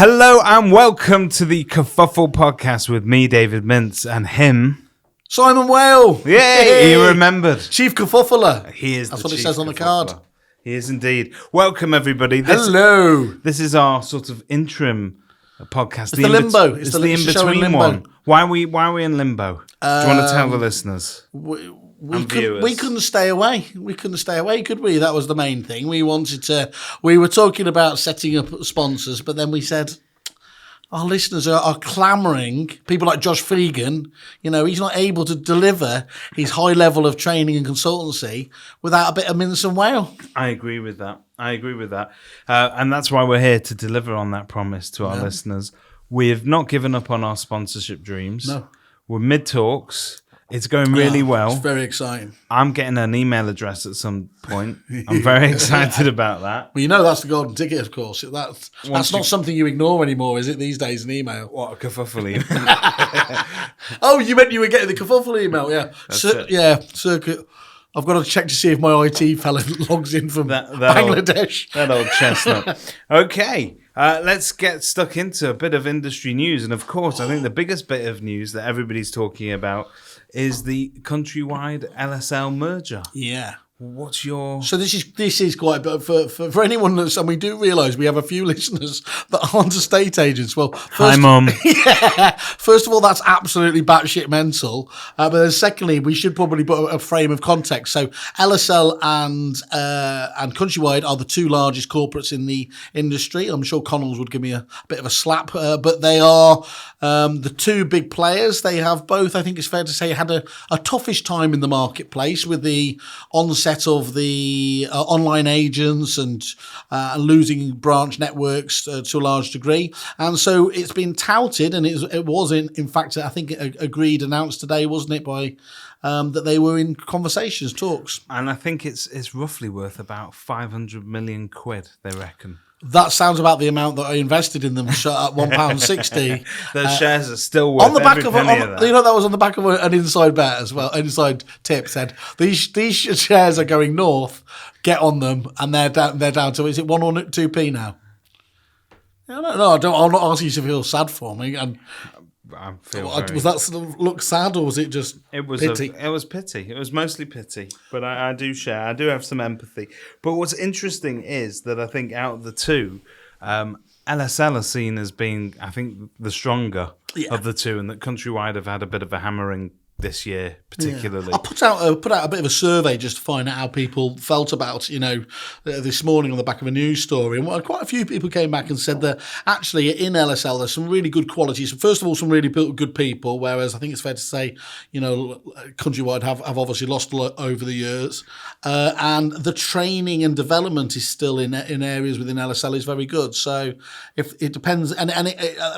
Hello and welcome to the Kerfuffle podcast with me, David Mintz, and him, Simon Whale. Yay! He remembered. Chief Kerfuffler. He is. That's the what it chief says on the kerfuffler. card. He is indeed. Welcome everybody. Hello. This is our sort of interim podcast. It's the limbo. It's the in-between one. Why are we in limbo? Do you want to tell the listeners? We couldn't stay away. We couldn't stay away, could we? That was the main thing. We were talking about setting up sponsors, but then we said our listeners are clamouring. People like Josh Freegan, he's not able to deliver his high level of training and consultancy without a bit of mince and whale. I agree with that. And that's why we're here to deliver on that promise to our listeners. We have not given up on our sponsorship dreams. No. We're mid-talks. It's going really well. It's very exciting. I'm getting an email address at some point. I'm very excited about that. Well, that's the golden ticket, of course. That's not something you ignore anymore, is it, these days, an email? What, a kerfuffle email? Oh, you meant you were getting the kerfuffle email, yeah. Circuit. I've got to check to see if my IT fella logs in from Bangladesh. That old chestnut. Okay, let's get stuck into a bit of industry news. And of course, I think the biggest bit of news that everybody's talking about is the countrywide LSL merger. Yeah. What's your... So this is quite, but for anyone that's, and we do realise we have a few listeners that aren't estate agents. Well, hi, Mum. Yeah. First of all, that's absolutely batshit mental. But then secondly, we should probably put a frame of context. So LSL and Countrywide are the two largest corporates in the industry. I'm sure Connells would give me a bit of a slap, but they are the two big players. They have both, I think it's fair to say, had a toughish time in the marketplace with the onset of the online agents and losing branch networks to a large degree. And so it's been touted, and it was in fact, I think announced today, wasn't it, by that they were in talks. And I think it's roughly worth about 500 million quid, they reckon. That sounds about the amount that I invested in them at £1.60. Those shares are still worth every penny of that. That was on the back of an inside bet as well. An inside tip said these shares are going north. Get on them, and they're down to, is it 1 or 2p now? I don't know. I'm not asking you to feel sad for me. And was that sort of look sad, or was it just pity? It was pity. It was mostly pity. But I do share. I do have some empathy. But what's interesting is that I think out of the two, LSL are seen as being, I think, the stronger of the two, and that Countrywide have had a bit of a hammering this year, particularly. I put out a bit of a survey just to find out how people felt about, this morning on the back of a news story. And quite a few people came back and said that actually in LSL there's some really good qualities. First of all, some really good people, whereas I think it's fair to say, Countrywide have obviously lost a lot over the years. And the training and development is still in areas within LSL is very good. So if it depends, and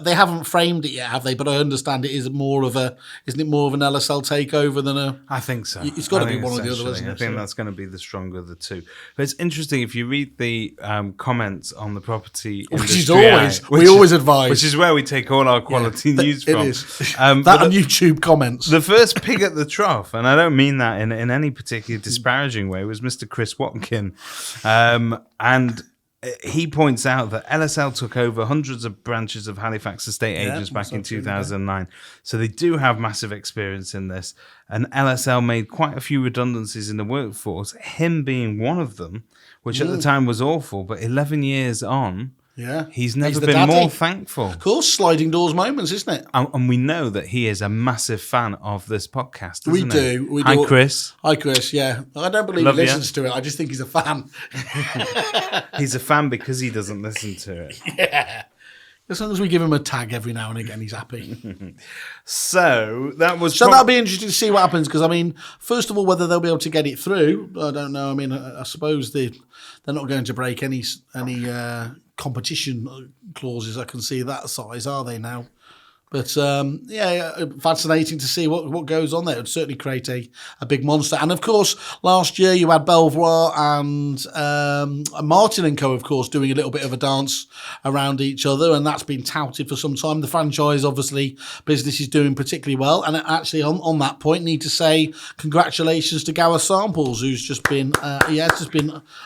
they haven't framed it yet, have they? But I understand isn't it more of an LSL takeover than a... I think so. It's got to be one or the other, isn't it? I think that's going to be the stronger of the two. But it's interesting, if you read the comments on the property industry... We always advise. Which is where we take all our quality news from. It is. That and YouTube comments. The first pig at the trough, and I don't mean that in any particularly disparaging way, was Mr. Chris Watkin. And he points out that LSL took over hundreds of branches of Halifax estate agents back in 2009. So they do have massive experience in this. And LSL made quite a few redundancies in the workforce, him being one of them, which at the time was awful. But 11 years on, he's never been more thankful. Of course, sliding doors moments, isn't it? And we know that he is a massive fan of this podcast, We do. Hi, Chris. Hi, Chris, yeah. I don't believe he listens to it. I just think he's a fan. He's a fan because he doesn't listen to it. Yeah. As long as we give him a tag every now and again, he's happy. So that'll be interesting to see what happens, because, first of all, whether they'll be able to get it through, I don't know. I suppose they're not going to break any competition clauses. I can see that size, are they now? But fascinating to see what goes on there. It would certainly create a big monster. And of course, last year you had Belvoir and Martin & Co, of course, doing a little bit of a dance around each other, and that's been touted for some time. The franchise, obviously, business is doing particularly well. And actually, on that point, need to say congratulations to Gareth Samples, who's just been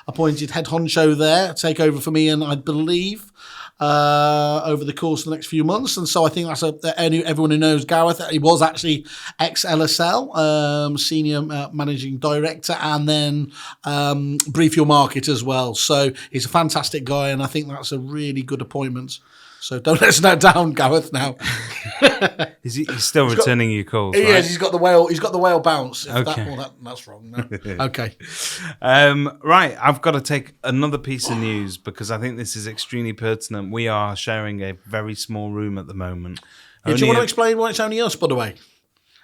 appointed head honcho there, take over for me, and I believe over the course of the next few months. And so I think that's everyone who knows Gareth, he was actually ex-LSL, senior managing director, and then Brief Your Market as well. So he's a fantastic guy, and I think that's a really good appointment. So don't let us down, Gareth. Now he's still returning your calls. He right? is. He's got the whale bounce. Okay. That's wrong. No. Okay. Right, I've got to take another piece of news because I think this is extremely pertinent. We are sharing a very small room at the moment. Do you want to explain why it's only us, by the way?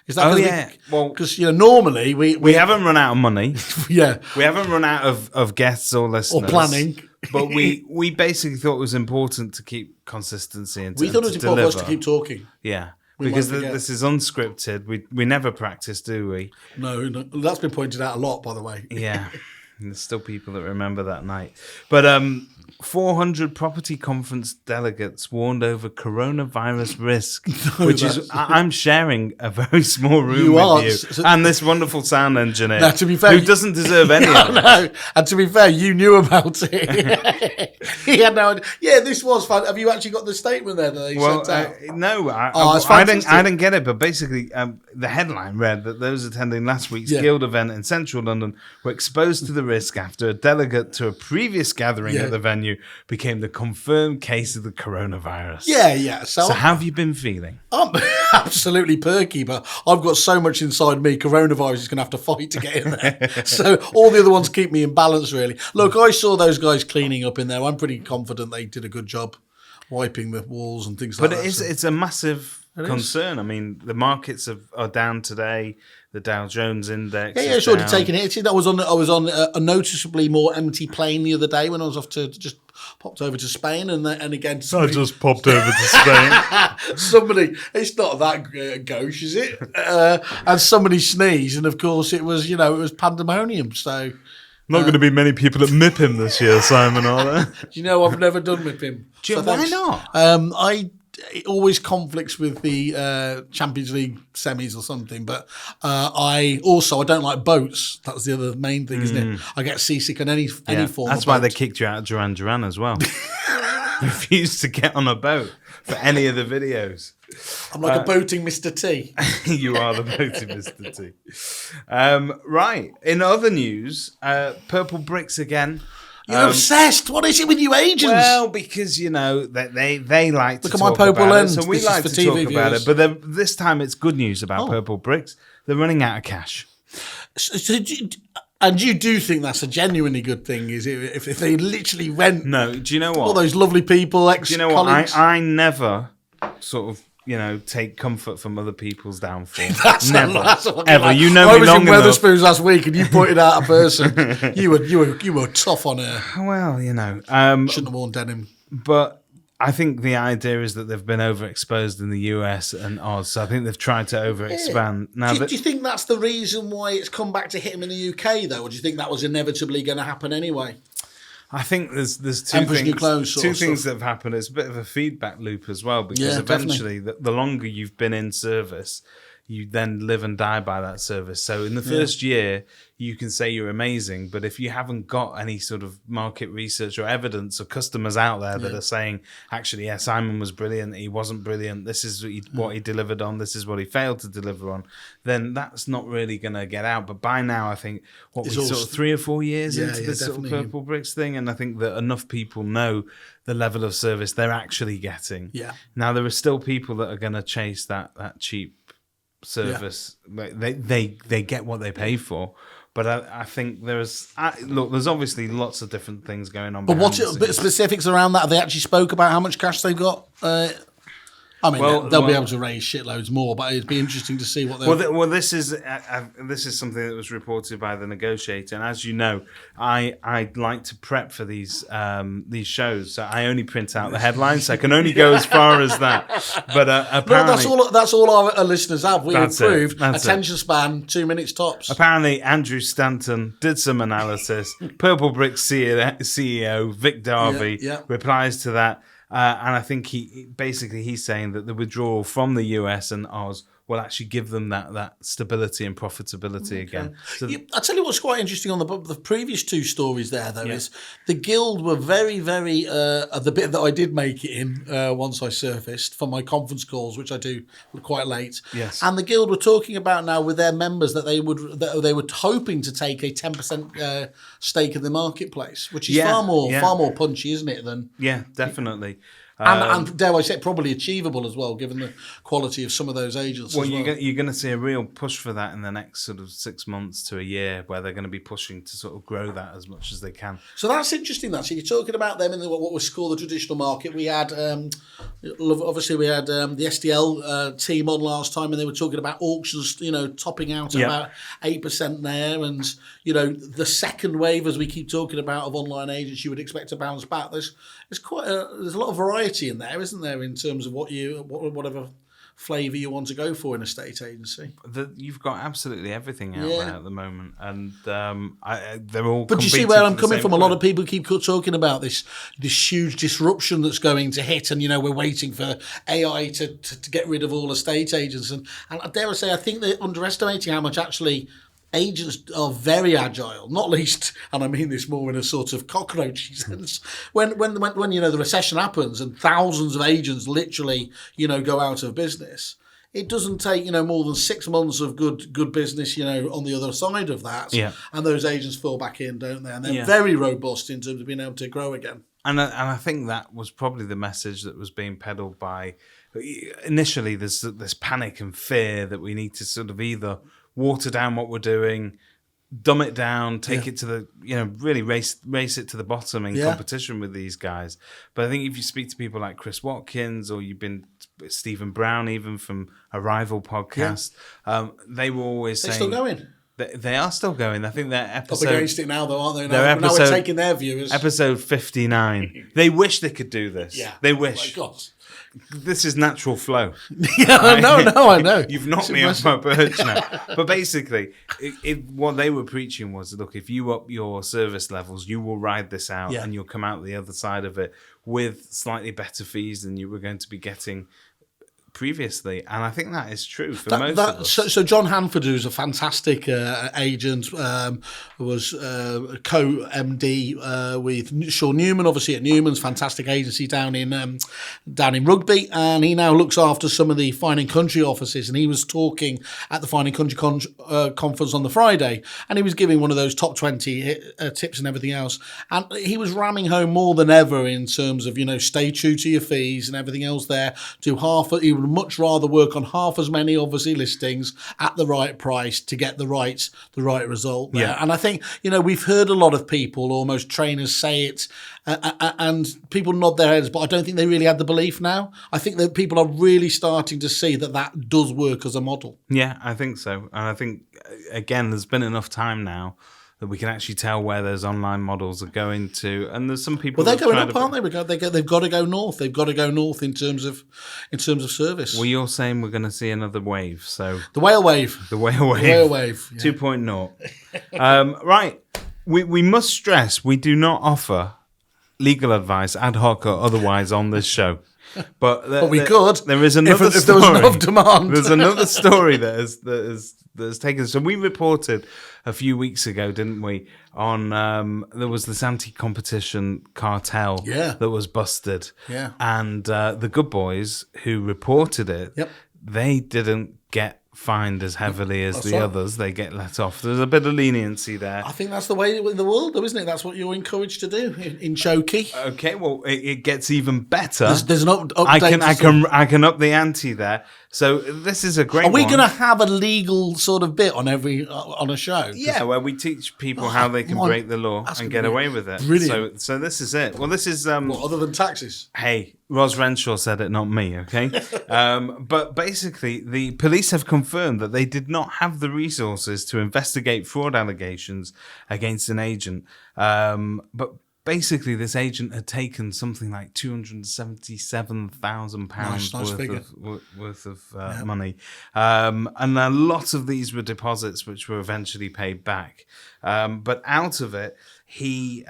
Is that because normally we haven't run out of money. Yeah, we haven't run out of guests or listeners or planning. But we basically thought it was important to keep consistency and we thought it was important for us to keep talking. Yeah, because this is unscripted. We never practice, do we? No, that's been pointed out a lot, by the way. Yeah, and there's still people that remember that night. But 400 property conference delegates warned over coronavirus risk, which is I'm sharing a very small room with you and this wonderful sound engineer now, to be fair, who doesn't deserve any of it. No. And to be fair, you knew about it. He had no idea. Yeah, this was fun. Have you actually got the statement there that they sent out? No, I didn't get it. But basically, the headline read that those attending last week's Guild event in central London were exposed to the risk after a delegate to a previous gathering at the venue became the confirmed case of the coronavirus. Yeah. So how have you been feeling? I'm absolutely perky, but I've got so much inside me. Coronavirus is going to have to fight to get in there. So all the other ones keep me in balance, really. Look, I saw those guys cleaning up in there. I'm pretty confident they did a good job wiping the walls and things like that. But it's a massive concern. I mean, the markets are down today. The Dow Jones index. Yeah, it's already taken it. I was on a noticeably more empty plane the other day when I was off to just popped over to Spain and again. I just popped over to Spain. Somebody, it's not that gauche, is it? And somebody sneezed, and of course it was pandemonium. So. Not going to be many people at MIPIM this year, Simon, are there? Do you know I've never done MIPIM? Why not? It always conflicts with the Champions League semis or something, but I don't like boats. That's the other main thing, isn't it? I get seasick on any form. That's why they kicked you out of Duran Duran as well. Refused to get on a boat for any of the videos. I'm like a boating Mr. T. You are the boating Mr. T. Right. In other news, Purple Bricks again. You're obsessed. What is it with you agents? Well, because, they like to talk at my purple about lens. it. So we like to talk about it. But this time it's good news about Purple Bricks. They're running out of cash. And you do think that's a genuinely good thing, is it? If they literally went... No, do you know what? All those lovely people, ex-colleagues. Do you know what? I never sort of... take comfort from other people's downfall. That's ever. Like, you know me long enough. I was in Weatherspoons last week, and you pointed out a person. you were tough on her. Well, shouldn't have worn denim. But I think the idea is that they've been overexposed in the US and Oz. So I think they've tried to overexpand. Yeah. Do you think that's the reason why it's come back to hit them in the UK, though, or do you think that was inevitably going to happen anyway? I think there's two things that have happened. It's a bit of a feedback loop as well, because eventually the longer you've been in service, you then live and die by that service. So in the first year, you can say you're amazing, but if you haven't got any sort of market research or evidence or customers out there that are saying, actually, Simon was brilliant, he wasn't brilliant, this is what he delivered on, this is what he failed to deliver on, then that's not really going to get out. But by now, I think, we're sort of 3 or 4 years into this sort of Purple Bricks thing, and I think that enough people know the level of service they're actually getting. Yeah. Now, there are still people that are going to chase that cheap service. They get what they pay for. But I think there's obviously lots of different things going on. But what specifics around that? Have they actually spoke about how much cash they've got? They'll be able to raise shitloads more, but it'd be interesting to see what they'll... This is something that was reported by the Negotiator, and as you know, I like to prep for these shows, so I only print out the headlines, so I can only go as far as that. But apparently... that's all our listeners have. We improved. Attention span, 2 minutes tops. Apparently, Andrew Stanton did some analysis. Purple Bricks CEO Vic Darby replies to that. And I think he's saying that the withdrawal from the US and Oz will actually give them that stability and profitability again. So I'll tell you what's quite interesting on the previous two stories there, though, is the Guild were very, very, the bit that I did make it in once I surfaced for my conference calls, which I do quite late. Yes. And the Guild were talking about now with their members that they were hoping to take a 10% stake in the marketplace, which is far more punchy, isn't it? Than definitely. And dare I say, probably achievable as well, given the quality of some of those agents. Well, you're going to see a real push for that in the next sort of 6 months to a year, where they're going to be pushing to sort of grow that as much as they can. So that's interesting. So you're talking about them in what was called the traditional market. We had, obviously, the SDL team on last time, and they were talking about auctions, topping out at about 8% there, and the second wave, as we keep talking about, of online agents, you would expect to bounce back. There's a lot of variety in there, isn't there, in terms of whatever flavour you want to go for in a estate agency. You've got absolutely everything out there at the moment, and they're all. But you see where I'm coming from. A lot of people keep talking about this huge disruption that's going to hit, and we're waiting for AI to get rid of all estate agents, and dare I say, I think they're underestimating how much actually agents are very agile, not least, and I mean this more in a sort of cockroachy sense. When the recession happens and thousands of agents literally go out of business, it doesn't take more than 6 months of good business on the other side of that, and those agents fall back in, don't they? And they're very robust in terms of being able to grow again. And I think that was probably the message that was being peddled by initially. There's this panic and fear that we need to sort of either water down what we're doing, dumb it down, take it to the, really race it to the bottom in competition with these guys. But I think if you speak to people like Chris Watkins, or you've been Stephen Brown, even from a rival podcast, they were always saying... They're still going. They are still going. I think they're episode... Up against it now, though, aren't they? Now we're taking their viewers. Episode 59. They wish they could do this. Yeah. They wish. Oh my God. This is natural flow. No, I know. You've knocked me off my perch now. But basically, what they were preaching was, look, if you up your service levels, you will ride this out and you'll come out the other side of it with slightly better fees than you were going to be getting previously, and I think that is true for most of us. So John Hanford, who's a fantastic agent, was co-MD with Sean Newman, obviously at Newman's fantastic agency down in Rugby, and he now looks after some of the Fine and Country offices. And he was talking at the Fine and Country conference on the Friday, and he was giving one of those top 20 tips and everything else. And he was ramming home more than ever in terms of stay true to your fees and everything else there. He would much rather work on half as many, obviously, listings at the right price to get the right result there. And I think, we've heard a lot of people, almost trainers, say it, and people nod their heads, but I don't think they really had the belief now. I think that people are really starting to see that does work as a model. Yeah, I think so. And I think, again, there's been enough time now that we can actually tell where those online models are going to. And there's some people... Well, they're going up, aren't they? They've got to go north. They've got to go north in terms of service. Well, you're saying we're going to see another wave, so... The whale wave. The whale wave. The whale wave. 2.0. Right. We must stress we do not offer legal advice, ad hoc or otherwise, on this show. But we could. There is another story. If there was enough demand. There's another story that has taken. So we reported a few weeks ago, didn't we? On there was this anti-competition cartel that was busted. Yeah. And the good boys who reported it, they didn't get fined as heavily as the others. They get let off. There's a bit of leniency there. I think that's the way in the world, though, isn't it? That's what you're encouraged to do in Chokey. Okay, well, it gets even better. There's an update. I can up the ante there. So this is a great one. Are we going to have a legal sort of bit on a show? Yeah, where we teach people how they can break the law and get away with it. Brilliant. So this is it. Well, this is... other than taxes? Hey, Ros Renshaw said it, not me, okay? But basically, the police have confirmed that they did not have the resources to investigate fraud allegations against an agent. But basically, this agent had taken something like £277,000 worth of money. And a lot of these were deposits which were eventually paid back. But out of it, he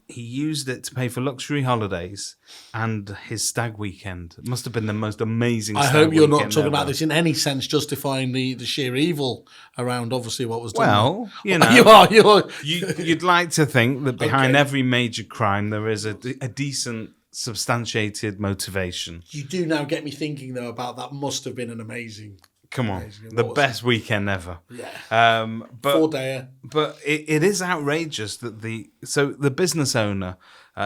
used it to pay for luxury holidays and his stag weekend. It must have been the most amazing. I stag hope you're not weekend talking ever. about this in any sense justifying the sheer evil around obviously what was done. Well, there. you know, you are. you'd like to think that behind Okay. every major crime there is a decent, substantiated motivation. You do now get me thinking though about that. Must have been an amazing. Come on, Amazing. the What was best weekend ever. Yeah. But 4-dayer. But it is outrageous that the business owner,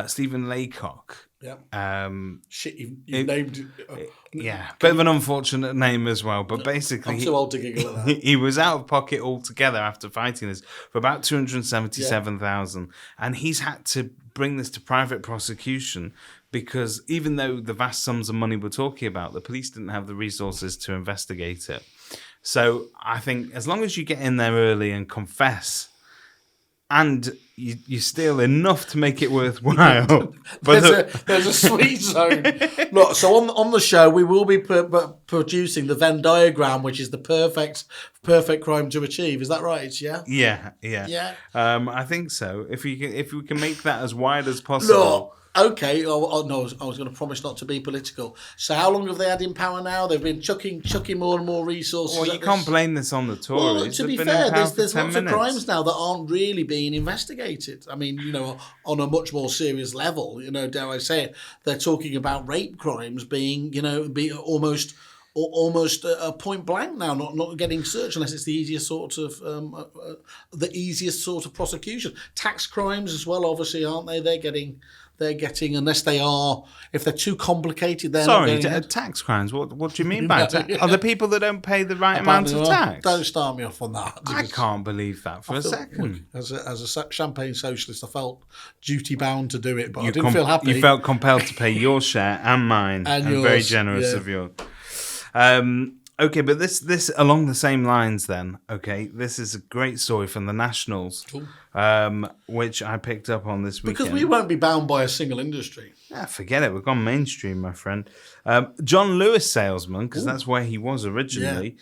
Stephen Laycock. Yeah. Shit, you named it. Yeah, bit of an unfortunate name as well. But basically, I'm too old to giggle at that. he was out of pocket altogether after fighting this for about $277,000, and he's had to bring this to private prosecution because even though the vast sums of money we're talking about, the police didn't have the resources to investigate it. So I think as long as you get in there early and confess, and you steal enough to make it worthwhile. But there's a sweet zone. Look, so on the show we will be producing the Venn diagram, which is the perfect crime to achieve. Is that right? Yeah. Yeah. I think so. If we can make that as wide as possible. Look, okay. Oh, no, I was going to promise not to be political. So how long have they had in power now? They've been chucking more and more resources. Well, you can't blame this on the Tories. Well, to be They've been in fair, power there's for 10 lots of minutes. crimes now that aren't really being investigated. I mean, you know, on a much more serious level, you know, dare I say it, they're talking about rape crimes being, you know, almost a point blank now, not getting searched unless it's the easiest sort of prosecution. Tax crimes as well, obviously, aren't they? They're getting, unless they are, if they're too complicated, they're not getting tax crimes. What do you mean by tax? Are the people that don't pay the right amount of tax? Don't start me off on that. I can't believe that for a second. As a champagne socialist, I felt duty bound to do it, but I didn't feel happy. You felt compelled to pay your share and mine, and yours, very generous of you. Okay, but this along the same lines then, okay, this is a great story from the Nationals, which I picked up on this weekend. Because we won't be bound by a single industry. Forget it, we've gone mainstream, my friend. John Lewis salesman, because that's where he was originally,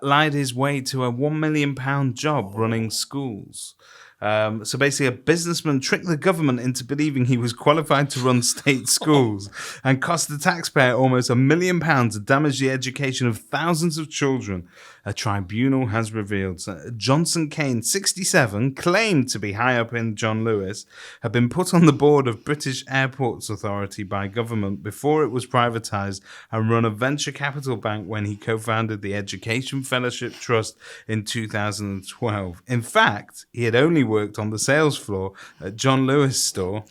lied his way to a £1 million job running schools. So basically, a businessman tricked the government into believing he was qualified to run state schools and cost the taxpayer almost £1 million to damage the education of thousands of children. A tribunal has revealed Johnson Kane, 67, claimed to be high up in John Lewis, had been put on the board of British Airports Authority by government before it was privatised and run a venture capital bank when he co-founded the Education Fellowship Trust in 2012. In fact, he had only worked on the sales floor at John Lewis store,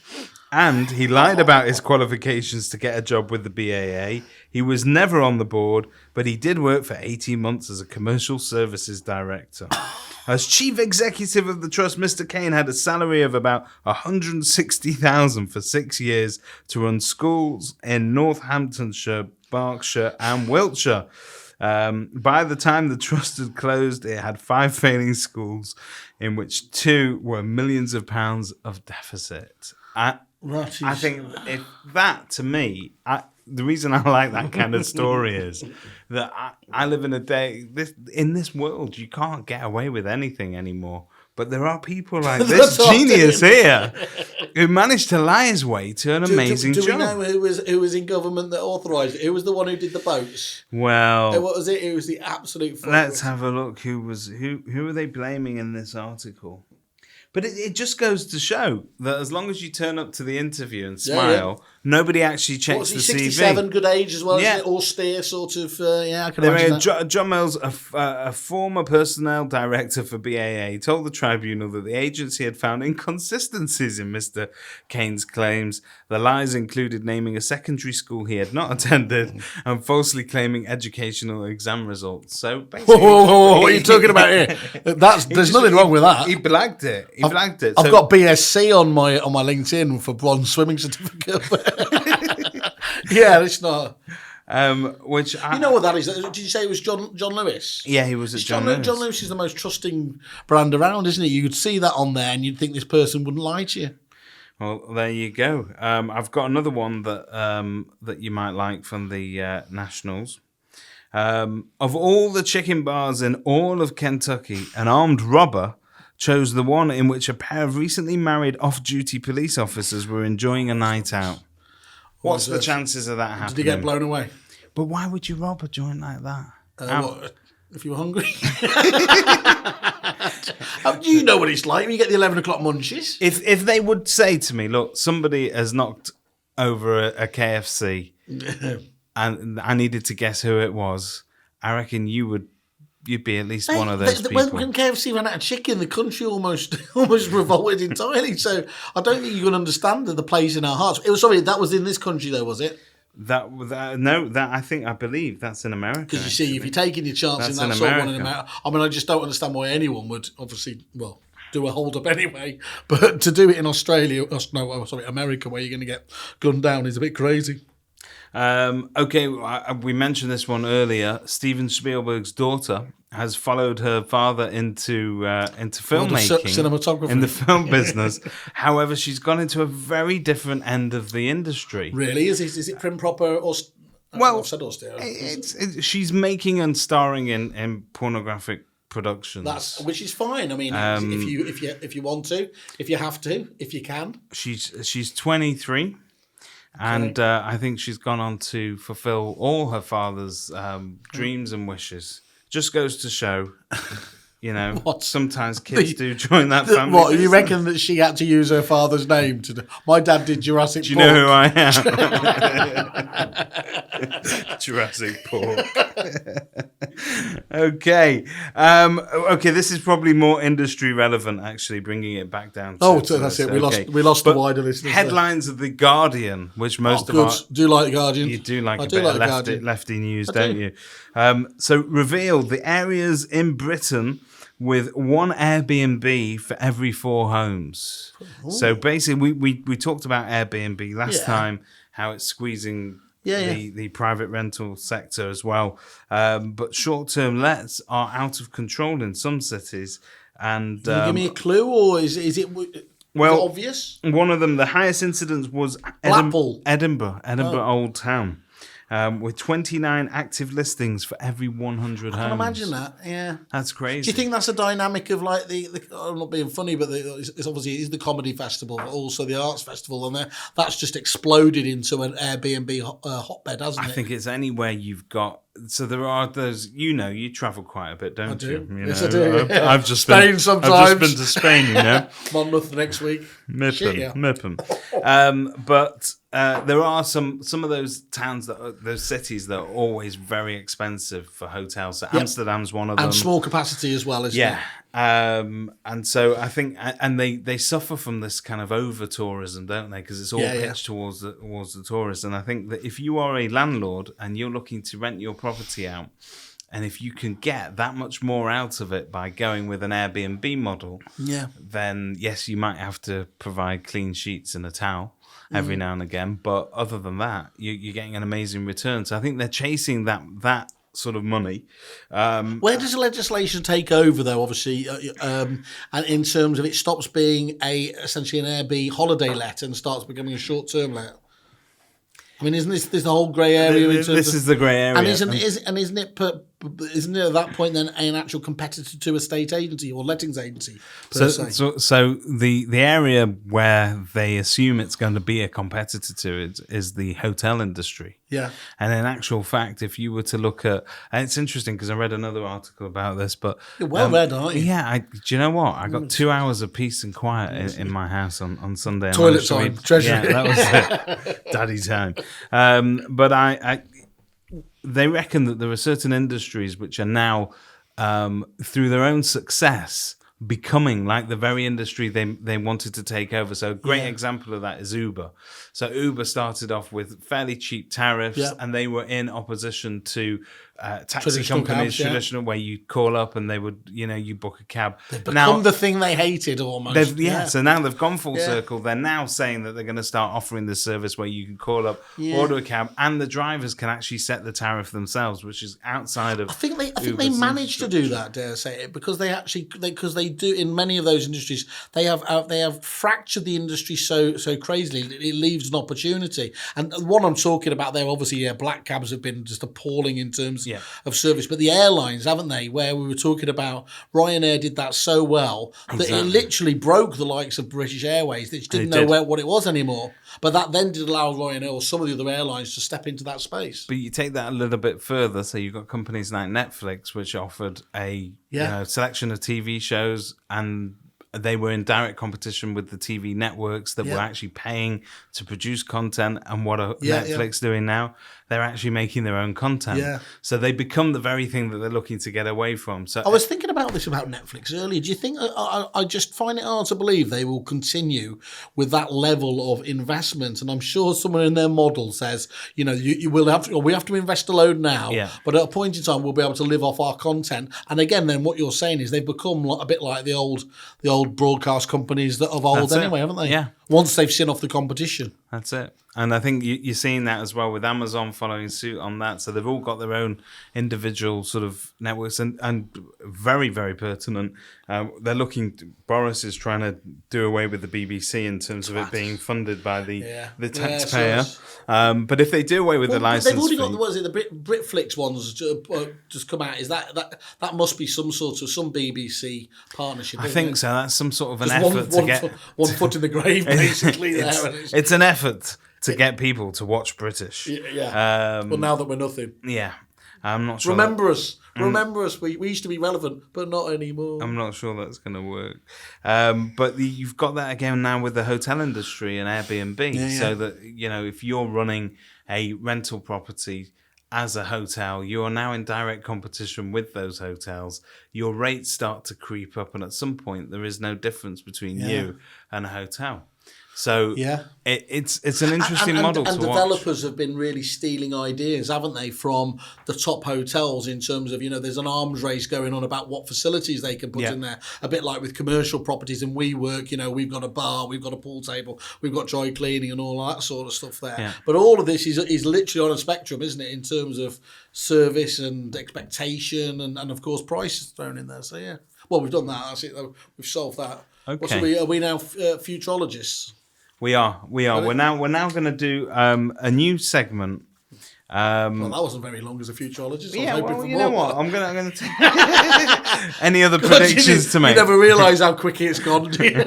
and he lied about his qualifications to get a job with the BAA. He was never on the board, but he did work for 18 months as a commercial services director. As chief executive of the trust, Mr. Kane had a salary of about $160,000 for 6 years to run schools in Northamptonshire, Berkshire, and Wiltshire. By the time the trust had closed, it had 5 failing schools, in which 2 were millions of pounds of deficit. I think if that, to me, the reason I like that kind of story is that I live in a day, in this world, you can't get away with anything anymore. But there are people like this genius here who managed to lie his way to an amazing job. Do we know who was in government that authorised it? Who was the one who did the boats? Well, what was it? It was the absolute. Let's have a look. Who are they blaming in this article? But it just goes to show that as long as you turn up to the interview and smile, nobody actually checks the CV. 67, good age as well, isn't it? Austere sort of, I can imagine that. John Mills, a former personnel director for BAA, told the tribunal that the agency had found inconsistencies in Mr. Kane's claims. The lies included naming a secondary school he had not attended and falsely claiming educational exam results. So basically... Whoa, what are you talking about here? There's nothing wrong with that. He blagged it. I've got BSc on my LinkedIn for bronze swimming certificate. Yeah, it's not. Which you know what that is? Did you say it was John Lewis? Yeah, he was at John Lewis. John Lewis is the most trusting brand around, isn't he? You'd see that on there, and you'd think this person wouldn't lie to you. Well, there you go. I've got another one that you might like from the Nationals. Of all the chicken bars in all of Kentucky, an armed robber chose the one in which a pair of recently married off-duty police officers were enjoying a night out. What's the chances of that happening? Did he get blown away? But why would you rob a joint like that? What, if you were hungry? You know what it's like when you get the 11 o'clock munchies. If they would say to me, look, somebody has knocked over a KFC and I needed to guess who it was, I reckon you'd be at least one of those people. When KFC ran out of chicken, the country almost revolted entirely. So I don't think you can understand the place in our hearts. That was in this country though, was it? I believe that's in America. Because you see, if you're taking your chance in that sort of one in America, I mean, I just don't understand why anyone would obviously, do a hold up anyway. But to do it in America, where you're going to get gunned down, is a bit crazy. Okay, we mentioned this one earlier. Steven Spielberg's daughter has followed her father into filmmaking, cinematography in the film business. However, she's gone into a very different end of the industry. Really? Is it prim proper or? I've said austere. She's making and starring in pornographic productions. Which is fine. I mean, if you want to, if you have to, if you can. She's 23. And I think she's gone on to fulfill all her father's dreams and wishes. Just goes to show, sometimes kids do join that family. What, you reckon that she had to use her father's name to do? My dad did Jurassic Park. Do you know who I am? Jurassic Park. Okay. This is probably more industry relevant, actually, bringing it back down to that's it. We lost the wider listeners. Headlines of The Guardian, which most of us do like The Guardian. You do like a bit of lefty news, don't you? So revealed the areas in Britain with one Airbnb for every 4 homes. Ooh. So basically, we talked about Airbnb last time, how it's squeezing the private rental sector as well. But short-term lets are out of control in some cities. And can you give me a clue, or is it obvious? One of them, the highest incidence was Edinburgh Old Town. With 29 active listings for every 100 homes. I can imagine that, yeah. That's crazy. Do you think that's a dynamic of like I'm not being funny, but it's obviously it is the comedy festival, but also the arts festival, and that's just exploded into an Airbnb hotbed, hasn't it? I think it's anywhere you've got. So there are those. You travel quite a bit, don't you? Yes, I do. I've just Spain sometimes. I've just been to Spain. I'm nothing next week. Mippen. But there are some of those towns those cities that are always very expensive for hotels. So Amsterdam's one of them, and small capacity as well, isn't it? And so I think, and they suffer from this kind of over tourism, don't they? Because it's all pitched towards the tourists. And I think that if you are a landlord and you're looking to rent your property out, and if you can get that much more out of it by going with an Airbnb model, then yes, you might have to provide clean sheets and a towel every now and again. But other than that, you're getting an amazing return. So I think they're chasing that sort of money. Where does the legislation take over, though? Obviously, and in terms of it stops being essentially an Airbnb holiday let and starts becoming a short-term let. I mean, isn't this the whole grey area? This is the grey area, and isn't it at that point then an actual competitor to a state agency or lettings agency? So the area where they assume it's going to be a competitor to it is the hotel industry. Yeah. And in actual fact, if you were to look at, and it's interesting because I read another article about this, but you're well read, aren't you? Yeah. Do you know what? I got 2 hours of peace and quiet in my house on Sunday. Toilet time, treasure. Yeah, that was it. Daddy time. But they reckon that there are certain industries which are now, through their own success, becoming like the very industry they wanted to take over. So a great example of that is Uber. So Uber started off with fairly cheap tariffs, and they were in opposition to taxi companies, traditional, where you call up and they would, you book a cab. They've become the thing they hated almost. So now they've gone full circle. They're now saying that they're going to start offering this service where you can call up, order a cab, and the drivers can actually set the tariff themselves, which is outside of. I think they managed to do that, dare I say it, because they do in many of those industries. They have fractured the industry so crazily. It leaves an opportunity. And the one I'm talking about there, obviously, black cabs have been just appalling in terms of service. But the airlines, haven't they? Where we were talking about Ryanair did that so well that it literally broke the likes of British Airways. They just didn't know what it was anymore. But that then did allow Ryanair or some of the other airlines to step into that space. But you take that a little bit further. So you've got companies like Netflix, which offered a selection of TV shows, and they were in direct competition with the TV networks that were actually paying to produce content. And what are Netflix doing now? They're actually making their own content. Yeah. So they become the very thing that they're looking to get away from. So I was thinking about this about Netflix earlier. Do you think, I just find it hard to believe they will continue with that level of investment? And I'm sure someone in their model says, you will have to, or we have to invest a load now, but at a point in time, we'll be able to live off our content. And again, then what you're saying is they've become a bit like the old broadcast companies that of old anyway, haven't they? Yeah. Once they've seen off the competition. That's it. And I think you're seeing that as well with Amazon following suit on that. So they've all got their own individual sort of networks and very, very pertinent. They're Boris is trying to do away with the BBC in terms of it being funded by the taxpayer. But if they do away with the license they've already got the Britflix ones just come out. Is that must be some BBC partnership? I think so. That's some sort of an effort to get one foot in the grave, basically. It's an effort to get people to watch British. Yeah. Well, now that we're nothing. Yeah. I'm not sure. Remember us. We used to be relevant, but not anymore. I'm not sure that's going to work. But you've got that again now with the hotel industry and Airbnb. So that, if you're running a rental property as a hotel, you are now in direct competition with those hotels. Your rates start to creep up, and at some point, there is no difference between you and a hotel. So it's an interesting model to watch. And developers have been really stealing ideas, haven't they, from the top hotels in terms of, there's an arms race going on about what facilities they can put in there. A bit like with commercial properties and WeWork, we've got a bar, we've got a pool table, we've got dry cleaning and all that sort of stuff there. Yeah. But all of this is literally on a spectrum, isn't it, in terms of service and expectation and of course, price is thrown in there. So, yeah. Well, we've done that. That's it, though. We've solved that. Okay. Are we now futurologists? We are. We're now going to do a new segment. Well, that wasn't very long as a futurologist. You know what? I'm going to take any other predictions to make. You never realise how quickly it's gone, do you?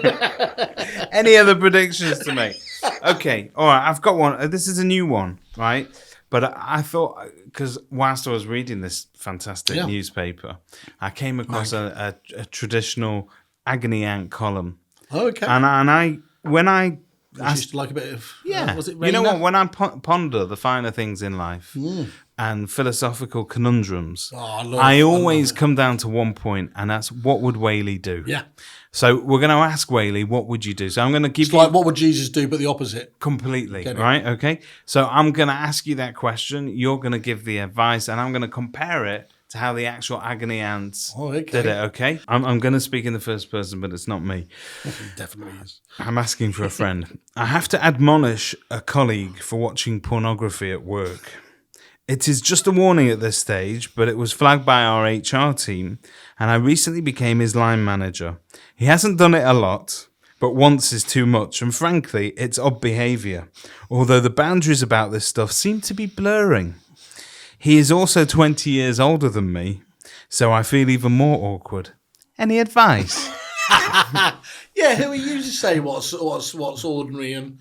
Any other predictions to make? Okay. All right. I've got one. This is a new one, right? But I thought, because whilst I was reading this fantastic newspaper, I came across a traditional agony aunt column. Oh, okay. And when I used to like a bit of was it what, when I ponder the finer things in life and philosophical conundrums, I always come down to one point, and that's what would Whaley do? Yeah. So we're going to ask Whaley, what would you do? So I'm going to give you... like what would Jesus do, but the opposite. Completely, right? Okay. So I'm going to ask you that question. You're going to give the advice, and I'm going to compare it to how the actual agony ants did it, okay? I'm going to speak in the first person, but it's not me. It definitely is. I'm asking for a friend. I have to admonish a colleague for watching pornography at work. It is just a warning at this stage, but it was flagged by our HR team, and I recently became his line manager. He hasn't done it a lot, but once is too much, and frankly, it's odd behaviour, although the boundaries about this stuff seem to be blurring. He is also 20 years older than me, so I feel even more awkward. Any advice? Yeah, who are you to say what's ordinary? And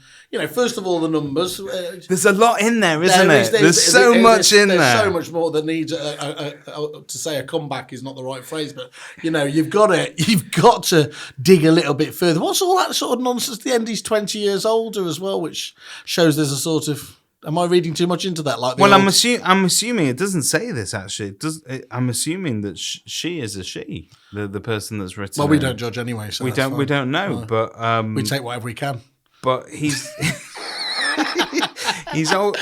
first of all, the numbers. There's a lot in there, isn't it? There's so much in there. There's so much more that needs to say a comeback is not the right phrase, but you've got to dig a little bit further. What's all that sort of nonsense? At the end, he's 20 years older as well, which shows there's a sort of. Am I reading too much into that? I'm assuming it doesn't say this actually. I'm assuming that she is a she, the person that's written. Well, we don't judge anyway, so we don't know, no. But we take whatever we can. But he's old.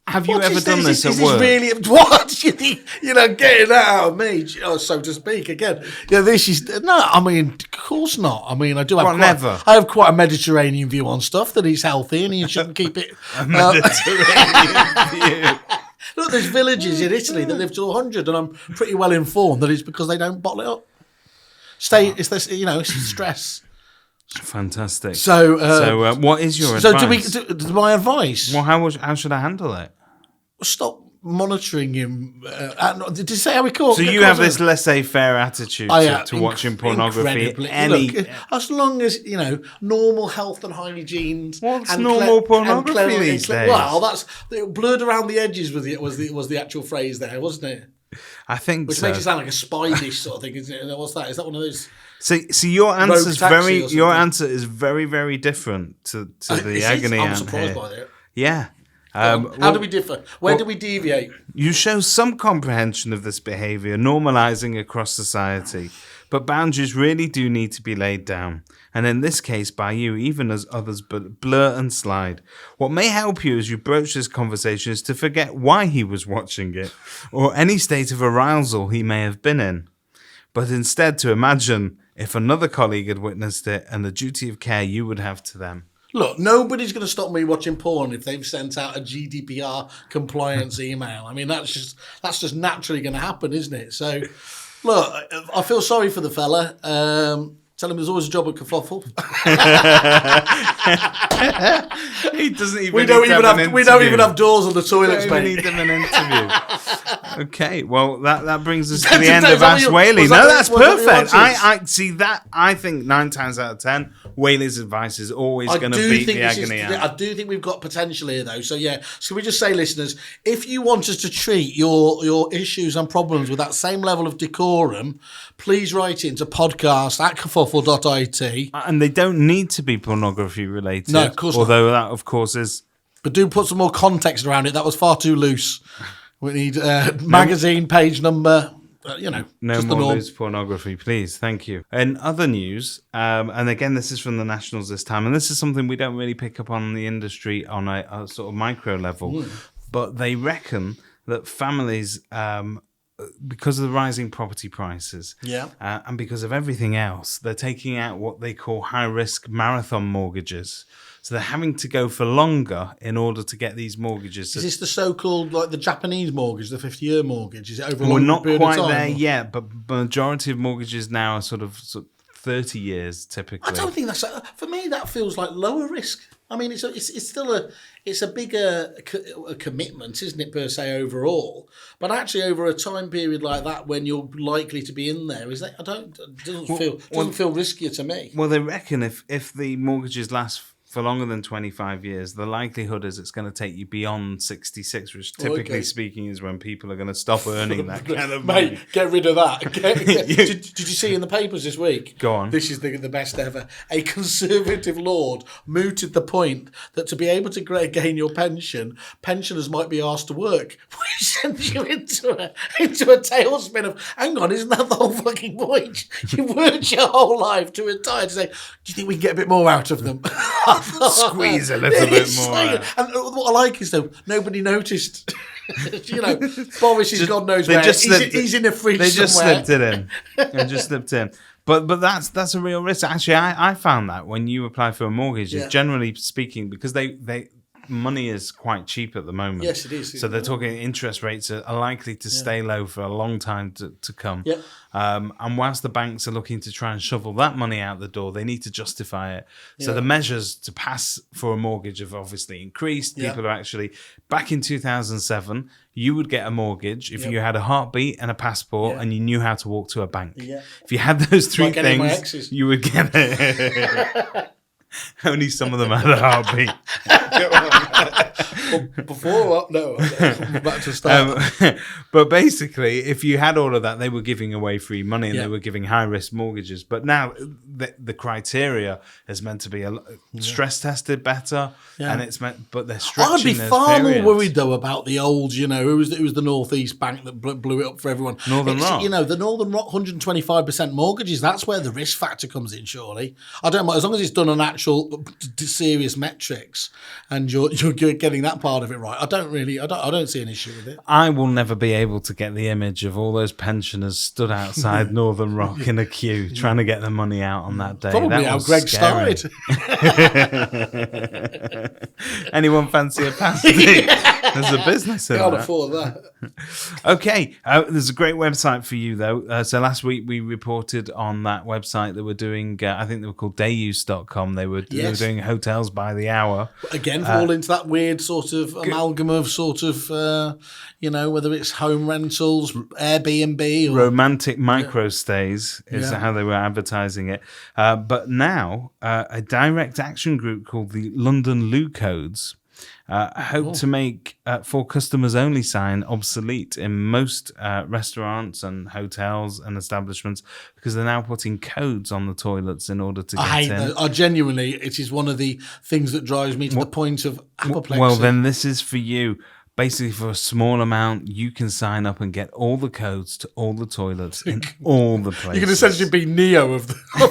Have you ever done this at work? Really, what? Getting that out of me, so to speak. Again, this is no. I mean, of course not. I mean, I do have never. I have quite a Mediterranean view on stuff that is healthy, and you shouldn't keep it. A Mediterranean view. Look, there's villages in Italy that live to 100, and I'm pretty well informed that it's because they don't bottle it up. It's this, it's stress. Fantastic. So, what is your so advice? my advice? Well, how should I handle it? Stop monitoring him. Did you say how we call? So you have this laissez-faire attitude to watching pornography. Look, as long as normal health and hygiene. What's normal pornography these days? Well, that's blurred around the edges. Was the actual phrase there, wasn't it? I think which makes it sound like a spy dish sort of thing, isn't it? What's that? Is that one of those? So your answer is very, very different to the agony. I'm surprised by that. Yeah. How do we differ? Where do we deviate? You show some comprehension of this behaviour, normalising across society, but boundaries really do need to be laid down. And in this case, by you, even as others blur and slide. What may help you as you broach this conversation is to forget why he was watching it, or any state of arousal he may have been in, but instead to imagine if another colleague had witnessed it and the duty of care you would have to them. Look, nobody's going to stop me watching porn if they've sent out a GDPR compliance email. I mean, that's just naturally going to happen, isn't it? So, look, I feel sorry for the fella. Tell him there's always a job at Kerfuffle. He doesn't even. We don't even have doors on the toilets, mate. We don't even need him an interview. Okay, well that brings us to the end of Ask Whaley. No, that's perfect. I see that. I think 9 times out of 10, Whaley's advice is always going to beat the agony out. I do think we've got potential here, though. So yeah, so we just say, listeners, if you want us to treat your issues and problems with that same level of decorum, please write into podcast@kerfuffle.it. And they don't need to be pornography related. No, of course not. Although that, of course, is. But do put some more context around it. That was far too loose. We need magazine page number. No more loose pornography, please. Thank you. In other news, and again, this is from the Nationals this time, and this is something we don't really pick up on in the industry on a sort of micro level, but they reckon that families, because of the rising property prices, and because of everything else, they're taking out what they call high-risk marathon mortgages. So they're having to go for longer in order to get these mortgages. Is this the so-called, like the Japanese mortgage, the 50-year mortgage? Is it over a long period of time? We're not quite there yet, but majority of mortgages now are sort of 30 years typically. I don't think that's for me. That feels like lower risk. I mean, it's still a bigger commitment, isn't it, per se overall? But actually, over a time period like that, when you're likely to be in there, doesn't feel riskier to me. Well, they reckon if the mortgages last for longer than 25 years, the likelihood is it's going to take you beyond 66, which typically speaking is when people are going to stop earning that kind of money. Mate, get rid of that. Did you see in the papers this week? Go on. This is the best ever. A Conservative lord mooted the point that to be able to gain your pension, pensioners might be asked to work, which sends you into a tailspin of, hang on, isn't that the whole fucking point? You worked your whole life to retire to say, do you think we can get a bit more out of them? Squeeze a little bit more. And what I like is, though, nobody noticed. Boris is God knows where. He's in a fridge somewhere. They just slipped it in. They just slipped in. But that's a real risk. Actually, I found that when you apply for a mortgage, generally speaking, because they money is quite cheap at the moment. Yes, it is. So they're talking interest rates are likely to stay low for a long time to come. Yeah. And whilst the banks are looking to try and shovel that money out the door, they need to justify it. So the measures to pass for a mortgage have obviously increased. People are actually, back in 2007, you would get a mortgage if you had a heartbeat and a passport and you knew how to walk to a bank. Yeah. If you had those three things, you would get it. Only some of them had a heartbeat. Back to start. But basically, if you had all of that, they were giving away free money and they were giving high-risk mortgages. But now the criteria is meant to be stress tested better, and it's meant. But they're stretching. I'd be far more worried though about the old. It was the Northeast Bank that blew it up for everyone. Northern Rock. The Northern Rock 125% mortgages. That's where the risk factor comes in. Surely, I don't mind as long as it's done on actual actual serious metrics, and you're getting that part of it right, I don't see an issue with it. I will never be able to get the image of all those pensioners stood outside Northern Rock in a queue trying to get the money out on that day. Probably that how was Greg scary. started. Anyone fancy a pasty? There's a business in Can't that. afford that. Okay, there's a great website for you though. So last week we reported on that website that we're doing. I think they were called dayuse.com. They were doing hotels by the hour. Again, fall into that weird sort of amalgam of sort of whether it's home rentals, Airbnb, or romantic micro stays is how they were advertising it. But now a direct action group called the London Loo Codes hope to make for customers only sign obsolete in most restaurants and hotels and establishments, because they're now putting codes on the toilets in order to get I hate in. those. Genuinely, it is one of the things that drives me to the point of apoplexy. Well, then this is for you. Basically, for a small amount, you can sign up and get all the codes to all the toilets in all the places. You can essentially be Neo of the all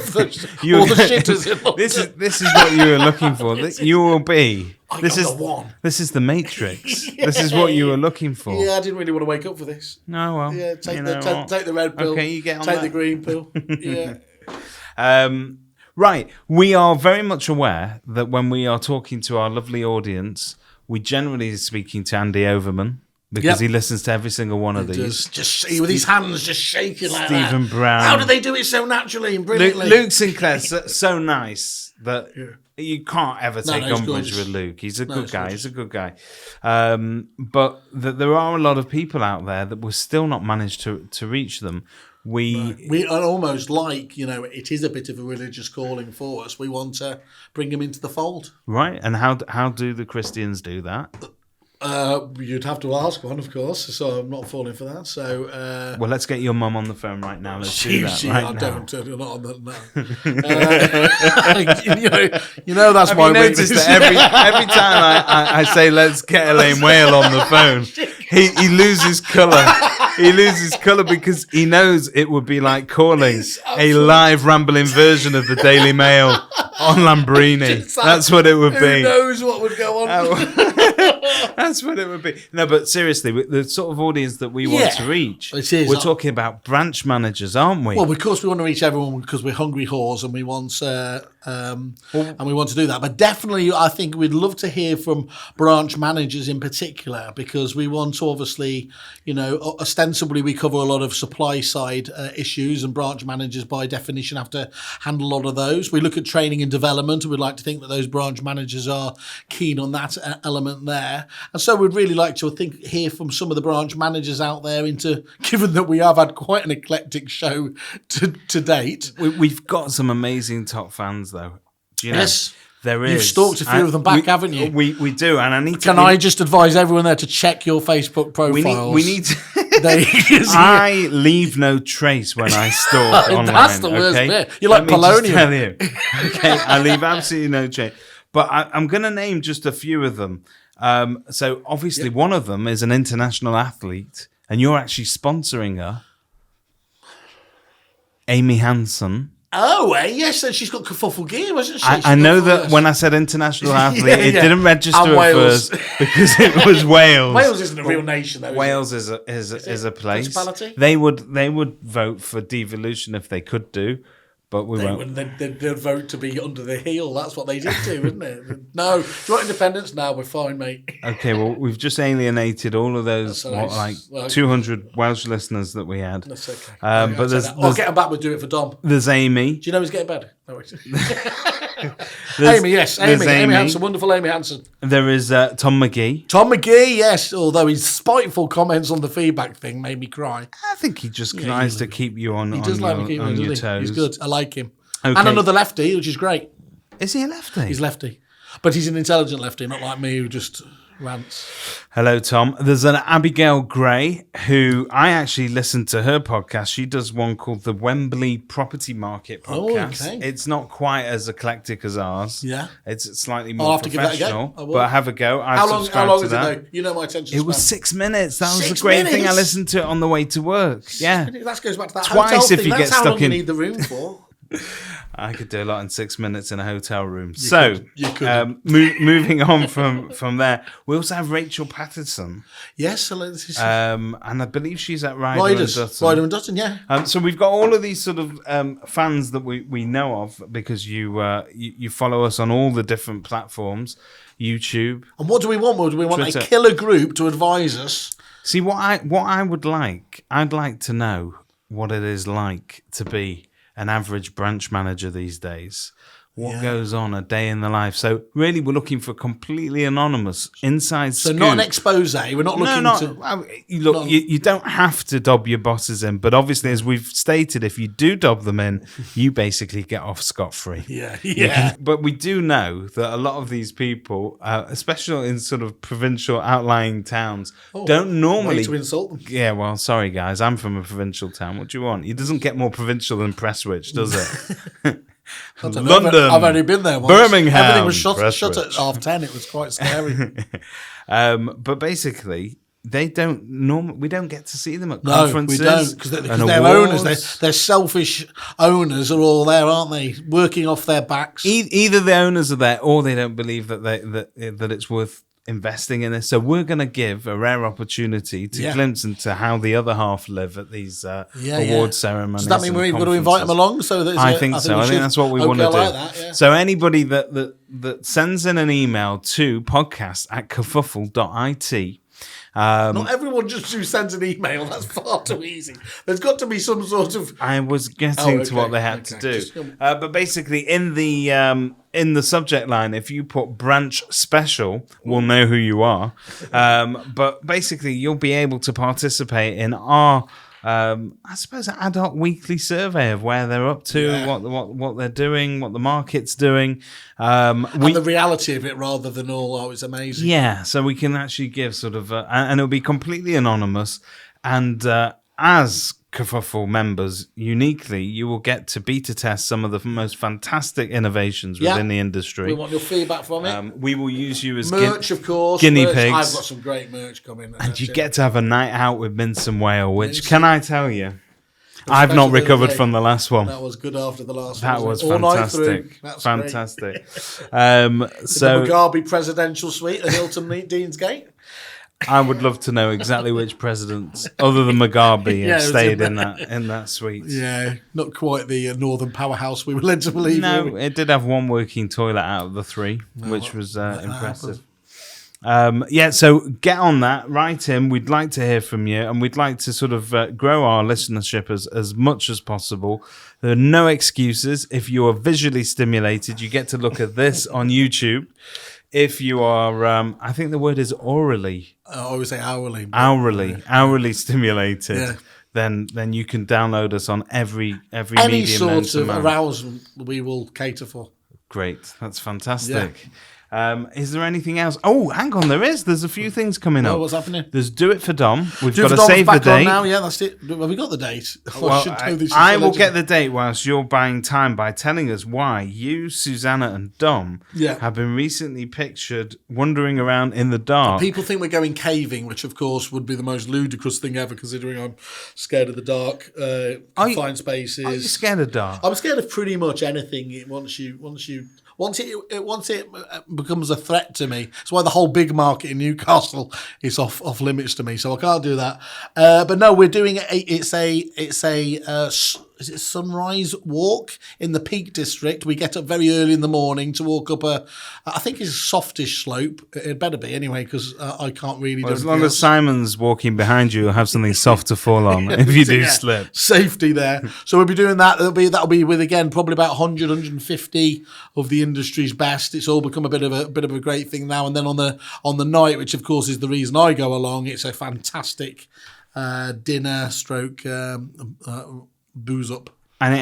the shitters in London. This is what you were looking for. You will be. This is the one. This is the Matrix. This is what you were looking for. Yeah, I didn't really want to wake up for this. No, well, Yeah, take the red pill. Okay, you get on take that. the green pill. Yeah. Right. We are very much aware that when we are talking to our lovely audience, we generally are speaking to Andy Overman, because he listens to every single one of these. Just with his hands just shaking like that. Stephen Brown. How do they do it so naturally and brilliantly? Luke Sinclair's so nice that you can't ever take he's umbrage gorgeous. with Luke. He's a good guy. gorgeous. He's a good guy. But there are a lot of people out there that we're still not managed to reach them. We are almost like, it is a bit of a religious calling for us. We want to bring him into the fold. Right. And how do the Christians do that? You'd have to ask one, of course, so I'm not falling for that. So, Well, let's get your mum on the phone right now. Let's do that right now. Don't turn it on that now. That's Have my you noticed weakness. that every time I say let's get Elaine Whale on the phone, he loses colour. He loses colour because he knows it would be like calling a live rambling version of the Daily Mail on Lambrini. That's what it would be. Who knows what would go on? That's what it would be. No, but seriously, the sort of audience that we want to reach, it is. we're talking about branch managers, aren't we? Well, of course, we want to reach everyone because we're hungry whores and we want to do that. But definitely, I think we'd love to hear from branch managers in particular, because we want to obviously, ostensibly we cover a lot of supply side issues, and branch managers by definition have to handle a lot of those. We look at training and development, and we'd like to think that those branch managers are keen on that element there. And so we'd really like to hear from some of the branch managers out there, given that we have had quite an eclectic show to date. We've got some amazing top fans, though. Do you know? Yes. There is. You've stalked a few of them back, haven't you? We do, and I need to. Can I just advise everyone there to check your Facebook profiles? We need to. I I leave no trace when I stalk online. That's the worst bit. You're like Let me just polonium. tell you. Okay, I leave absolutely no trace. But I'm going to name just a few of them. So obviously, one of them is an international athlete, and you're actually sponsoring her, Amy Hansen. Oh, yes, and she's got kerfuffle gear, wasn't she? I know that when I said international athlete, it didn't register And at Wales. first because it was Wales. Wales isn't a real nation, though. Wales is a place. Principality? They would vote for devolution if they could do, but we won't. They'd vote to be under the heel. That's what they did do, wouldn't it? No, do you want independence? No, we're fine, mate. Okay, well, we've just alienated all of those, That's all right. 200 Welsh listeners that we had. That's okay. But I'll get him back. We'll do it for Dom. there's Amy. Do you know he's getting better? No, Amy, yes. there's Amy Hansen. Wonderful Amy Hansen. There is Tom McGee. Tom McGee, yes. Although his spiteful comments on the feedback thing made me cry. I think he just tries to keep you on, He does like me, on your doesn't he? toes. He's good. I like him. Okay. And another lefty, which is great. Is he a lefty? He's lefty. But he's an intelligent lefty, not like me who just rants. Hello, Tom. There's an Abigail Gray who I actually listened to her podcast. She does one called the Wembley Property Market podcast. Oh, okay. It's not quite as eclectic as ours. Yeah. It's slightly more I'll have to give that a go. professional. I will. But have a go. How long subscribed is to it, that. though? You know my attention It was span. 6 minutes. That was the 6 great thing. I minutes? listened to it on the way to work. Yeah. That goes back to that Twice hotel if thing. you That's get how stuck long you in- need the room for. I could do a lot in 6 minutes in a hotel room. You could. Moving on from there, we also have Rachel Patterson. Yes, so this is And I believe she's at Ryder and Dutton. Ryder and Dutton, yeah. So we've got all of these sort of fans that we know of because you follow us on all the different platforms, YouTube. And what do we want? Do we want Twitter. a killer group to advise us? See, what I would like, I'd like to know what it is like to be an average branch manager these days. What goes on a day in the life? So really, we're looking for completely anonymous inside scoop. So not an expose. We're not looking to. You don't have to dob your bosses in, but obviously, as we've stated, if you do dob them in, you basically get off scot-free. Yeah. But we do know that a lot of these people, especially in sort of provincial outlying towns, don't normally Way to insult them. Yeah, well, sorry guys, I'm from a provincial town. What do you want? It doesn't get more provincial than Prestwich, does it? London, I've only been there once. Birmingham, everything was shut at 10:30. It was quite scary. But basically, we don't get to see them at conferences. No, we don't because they're owners. They're selfish owners are all there, aren't they? Working off their backs. Either the owners are there, or they don't believe that it's worth investing in this. So we're going to give a rare opportunity to glimpse into how the other half live at these award ceremonies. Does that mean we've got to invite them along? I think so. I think that's what we want to do. Like that, yeah. So anybody that sends in an email to podcast@kerfuffle.it. Not everyone just who sends an email. That's far too easy. There's got to be some sort of. I was getting to what they had to do, but basically in the subject line, if you put branch special, we'll know who you are. But basically, you'll be able to participate in our. I suppose an ad hoc weekly survey of where they're up to, what they're doing, what the market's doing. And the reality of it rather than it's amazing. Yeah, so we can actually give sort of, and it'll be completely anonymous. And as Kerfuffle members, uniquely, you will get to beta test some of the most fantastic innovations within the industry. We want your feedback from it. We will use you as merch, of course. Guinea pigs. I've got some great merch coming. And you get to have a night out with Mintz and Whale, which, can I tell you, I've not recovered from the last one. That was good after the last one. That was fantastic. That's fantastic. So the Mugabe presidential suite at Hilton Deansgate. I would love to know exactly which presidents, other than Mugabe, have stayed in that suite. Yeah, not quite the northern powerhouse we were led to believe. No, it did have one working toilet out of the three, which was impressive. So get on that, write in. We'd like to hear from you, and we'd like to sort of grow our listenership as much as possible. There are no excuses. If you are visually stimulated, you get to look at this on YouTube. If you are, I think the word is orally. I always say hourly. Hourly stimulated. Then you can download us on every any sort of arousal we will cater for. Great, that's fantastic. Is there anything else? Oh, hang on, there's a few things coming up. What's happening? There's Do It for Dom. We've got to save the date. Now, yeah, that's it. Have we got the date? I will get the date whilst you're buying time by telling us why you, Susanna, and Dom have been recently pictured wandering around in the dark. People think we're going caving, which of course would be the most ludicrous thing ever, considering I'm scared of the dark. Confined spaces. Are you scared of dark? I'm scared of pretty much anything. Once it becomes a threat to me, that's why the whole big market in Newcastle is off limits to me. So I can't do that. But no, we're doing it's a sunrise walk in the Peak District. We get up very early in the morning to walk up I think it's a softish slope. It better be anyway, because I can't really do it. As long as Simon's walking behind you, you'll have something soft to fall on if you do slip. Safety there. So we'll be doing that. That'll be with, again, probably about 100, 150 of the industry's best. It's all become a bit of a great thing now. And then on the night, which of course is the reason I go along, it's a fantastic dinner stroke booze up. And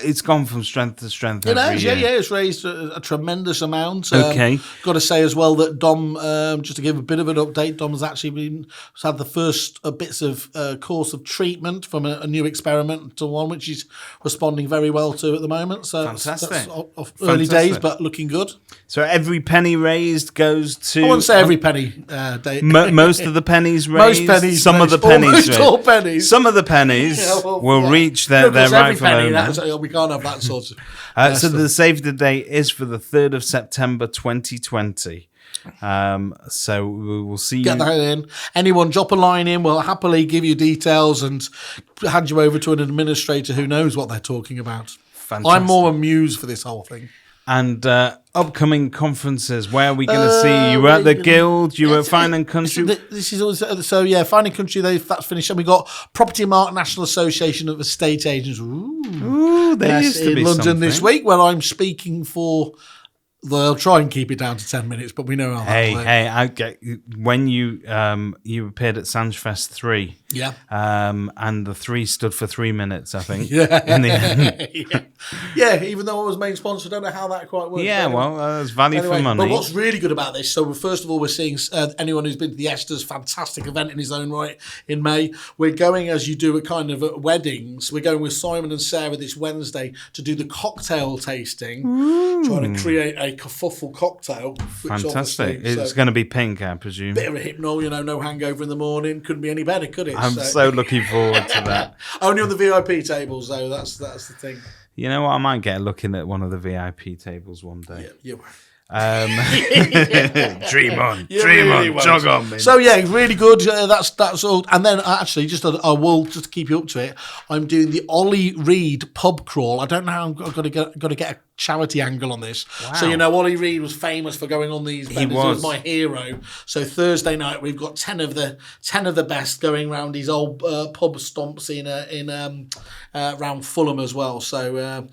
it's gone from strength to strength. It has, yeah. It's raised a tremendous amount. Okay. Got to say as well that Dom, just to give a bit of an update, Dom has actually had the first bits of course of treatment from a new experimental one, which he's responding very well to at the moment. So fantastic. That's early days, but looking good. So every penny raised goes to. I wouldn't say every penny. Most of the pennies raised. Most pennies. Some of the pennies. Almost all pennies. Some of the pennies will reach their rightful FOMO. We can't have that sort of. So the save the date is for the 3rd of September 2020. So we will see Get that in. Anyone drop a line in, we'll happily give you details and hand you over to an administrator who knows what they're talking about. Fantastic. I'm more amused for this whole thing. And upcoming conferences, where are we going to see you? You were at the Guild, you were at Fine and Country. This is also, so yeah, Fine and Country, that's finished. And we got Property Mark National Association of Estate Agents. Ooh, there used to be in London something. this week, where I'm speaking for. They'll try and keep it down to 10 minutes, but we know how that works. I get when you appeared at Sanjfest 3. Yeah. And the 3 stood for 3 minutes, I think. Yeah. In the end. Yeah, even though I was main sponsor, I don't know how that quite works. Yeah, well, there's value for money. But what's really good about this, so first of all, we're seeing anyone who's been to the Esther's fantastic event in his own right in May. We're going, as you do at kind of at weddings, we're going with Simon and Sarah this Wednesday to do the cocktail tasting, trying to create a kerfuffle cocktail. Fantastic. It's going to be pink, I presume. Bit of a hypnol, no hangover in the morning. Couldn't be any better, could it? I'm so looking forward to that. Only on the VIP tables, though. That's the thing. You know what? I might get looking at one of the VIP tables one day. Yeah. Dream on, really jog on, man. So yeah, really good. That's all. And then actually, I will just keep you up to it. I'm doing the Ollie Reed pub crawl. I don't know how I'm going to get a charity angle on this. Wow. So Ollie Reed was famous for going on these. He was my hero. So Thursday night we've got 10 of the best going around these old pub stomps in around Fulham as well. So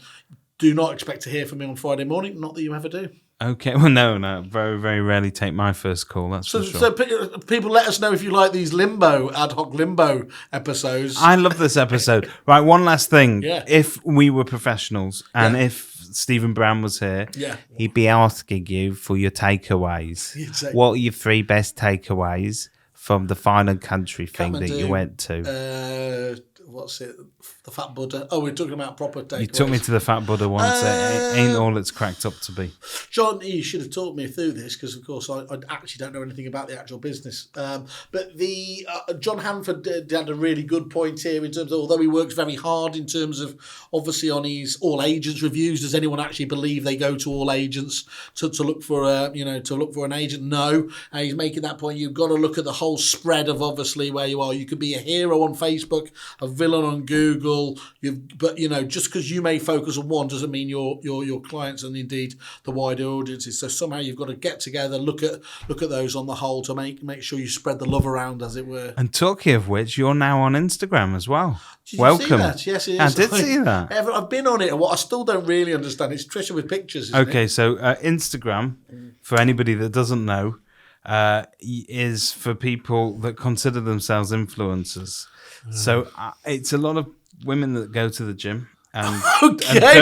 do not expect to hear from me on Friday morning. Not that you ever do. Okay, well, no. Very, very rarely take my first call, that's for sure. So people, let us know if you like these ad hoc limbo episodes. I love this episode. Right, one last thing. Yeah. If we were professionals and if Stephen Brown was here, he'd be asking you for your takeaways. What are your 3 best takeaways from the Fine and Country thing that you went to? What's it? The Fat Buddha. Oh, we're talking about proper takeaways. You took me to the Fat Buddha once. It ain't all it's cracked up to be. John, you should have taught me through this because, of course, I actually don't know anything about the actual business. But the John Hanford had a really good point here in terms of, although he works very hard in terms of, obviously, on his all agents reviews. Does anyone actually believe they go to all agents to look for an agent? No. And he's making that point. You've got to look at the whole spread of obviously where you are. You could be a hero on Facebook, a villain on Google. But just because you may focus on one doesn't mean your clients and indeed the wider audiences. So somehow you've got to get together, look at those on the whole to make sure you spread the love around, as it were. And talking of which, you're now on Instagram as well. Welcome. See that? Yes, it is. I did see that. I've been on it, and what I still don't really understand is Trisha with pictures. Okay, so Instagram, for anybody that doesn't know, is for people that consider themselves influencers. So it's a lot of women that go to the gym. And,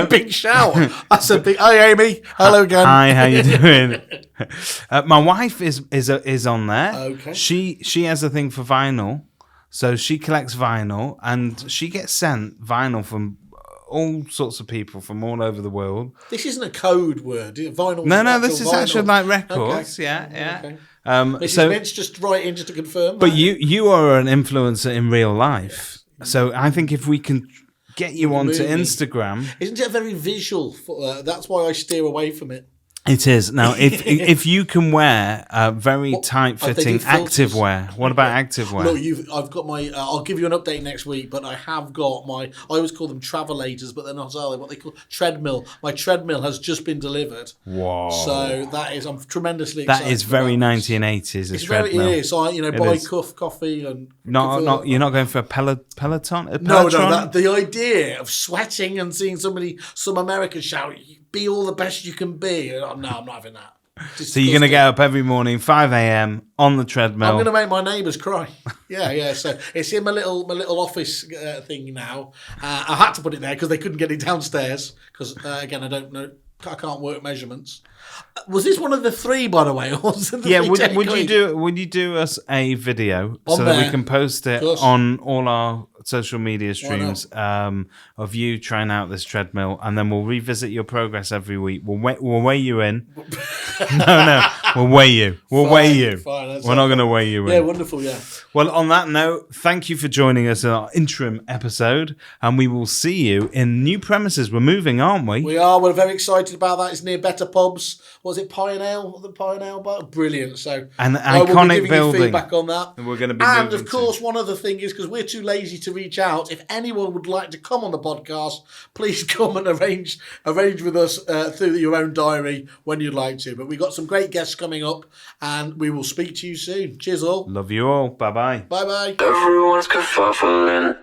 big shout. That's a big. Hi, Amy. Hello again. Hi, how you doing? My wife is on there. Okay. She has a thing for vinyl, so she collects vinyl, and she gets sent vinyl from all sorts of people from all over the world. This isn't a code word. Vinyl. No, this is actually like records. Okay. Yeah. Okay. Mrs. Mintz, just write in just to confirm. But you are an influencer in real life. So I think if we can get you onto Instagram, isn't it very visual? That's why I steer away from it. It is. Now, if you can wear very tight-fitting activewear, what about activewear? Look, I've got my. I'll give you an update next week, but I have got my. I always call them travelators, but they're not. Are they? What they call treadmill. My treadmill has just been delivered. Whoa! So that is. I'm tremendously excited. That is very 1980s. It's treadmill. Very. It is. So buy coffee and. Not. You're not going for a Peloton. No. The idea of sweating and seeing some Americans shout, "Be all the best you can be." No, I'm not having that. So you're going to get up every morning, 5 a.m. on the treadmill. I'm going to make my neighbours cry. Yeah. So it's in my little office thing now. I had to put it there because they couldn't get it downstairs. Because again, I don't know. I can't work measurements. Was this one of the 3, by the way? Or was it would you do us a video so that we can post it on all our social media streams of you trying out this treadmill, and then we'll revisit your progress every week. We'll weigh you in. No, we'll weigh you. We'll weigh you. Fine, we're not going to weigh you in. Yeah, wonderful, yeah. Well, on that note, thank you for joining us in our interim episode, and we will see you in new premises. We're moving, aren't we? We are. We're very excited about that. It's near Better Pubs. Was it Pie and Ale? The Pie and Ale bar? Brilliant. So, an we'll be iconic giving building. you feedback on that. And we're going to be And moving of course, one other thing is, because we're too lazy to reach out, if anyone would like to come on the podcast, please come and arrange with us through your own diary when you'd like to. But we've got some great guests coming up, and we will speak to you soon. Cheers all. Love you all. Bye-bye. Bye-bye. Everyone's kerfuffling.